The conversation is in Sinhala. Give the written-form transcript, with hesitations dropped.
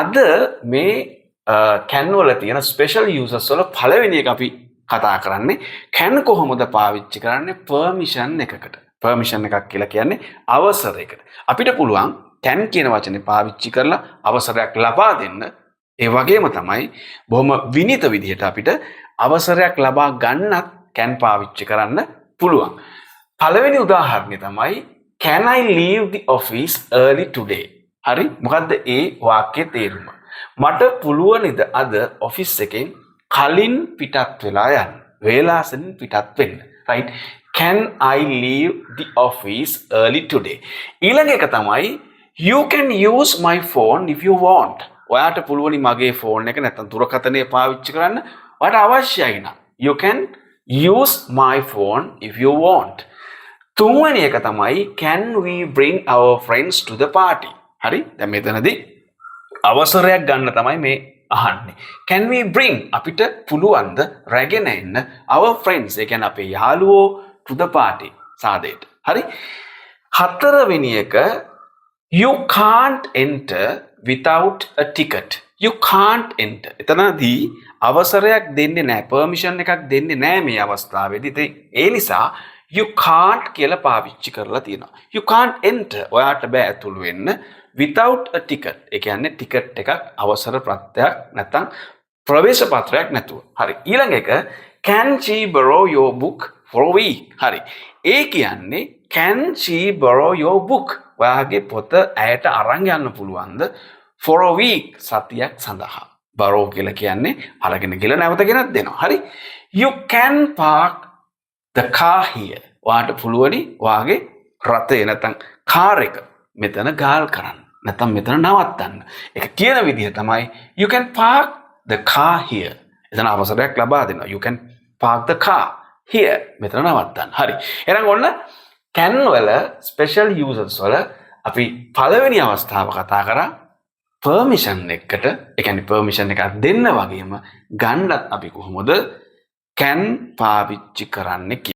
අද මේ can වල තියෙන special uses වල පළවෙනි එක අපි කතා කරන්නේ can කොහොමද පාවිච්චි කරන්නේ permission එකකට. permission එකක් කියලා කියන්නේ අවසරයකට. අපිට පුළුවන් can කියන වචනේ පාවිච්චි කරලා අවසරයක් ලබා දෙන්න. ඒ වගේම තමයි බොහොම විනීත විදිහට අපිට අවසරයක් ලබා ගන්නත් can පාවිච්චි කරන්න පුළුවන්. පළවෙනි උදාහරණය තමයි can I leave the office early today? හරි මොකද්ද ඒ වාක්‍යයේ තේරුම? මට පුළුවනිද අද ඔෆිස් එකෙන් කලින් පිටත් වෙලා යන්න? වේලාසෙන් පිටත් වෙන්න. right? Can I leave the office early today? ඊළඟ එක තමයි you can use my phone if you want. ඔයාට පුළුවනි මගේ ෆෝන් එක නැත්නම් දුරකථනය පාවිච්චි කරන්න. ඔයාට අවශ්‍යයි නම් you can use my phone if you want. තුන්වෙනි එක තමයි can we bring our friends to the party? හරි දැන් මෙතනදී අවසරයක් ගන්න තමයි මේ අහන්නේ. Can we bring අපිට පුළුවන්ද රැගෙන එන්න our friends ඒ කියන්නේ අපේ යාළුවෝ to the party සාදයට. හරි හතරවෙනි එක you can't enter without a ticket. You can't enter. එතනදී අවසරයක් දෙන්නේ නැහැ. permission එකක් දෙන්නේ නැහැ මේ අවස්ථාවේදී. ඉතින් ඒ නිසා you can't කියලා පාවිච්චි කරලා තියෙනවා. You can't enter. ඔයාට බෑ ඇතුළු වෙන්න without a ticket. ඒ කියන්නේ ටිකට් එකක් අවසර ප්‍රත්‍යක් නැත්නම් ප්‍රවේශ පත්‍රයක් නැතුව. හරි. ඊළඟ එක can she borrow your book for a week? හරි. ඒ කියන්නේ can she borrow your book? ඔයාගේ පොත ඇයට අරන් යන්න පුළුවන්ද for a week සතියක් සඳහා. borrow කියලා කියන්නේ අරගෙන ගිහලා නැවත ගෙනත් දෙනවා. හරි. You can park the car here. ඔයාට පුළුවනි ඔයාගේ රථය නැත්නම් කාර් එක මෙතන ගාල් කරන්න. නැත්නම් මෙතන නවත්තන්න. ඒක කියන විදිහ තමයි you can park the car here. එතන අවසරයක් ලබා දෙනවා. you can park the car here. මෙතන නවත්තන්න. හරි. එහෙනම් ඔන්න can වල special uses වල අපි පළවෙනි අවස්ථාව කතා කරා permission එකට. ඒ කියන්නේ permission එකක් දෙන්න වගේම ගන්නත් අපි කොහොමද can පාවිච්චි කරන්නේ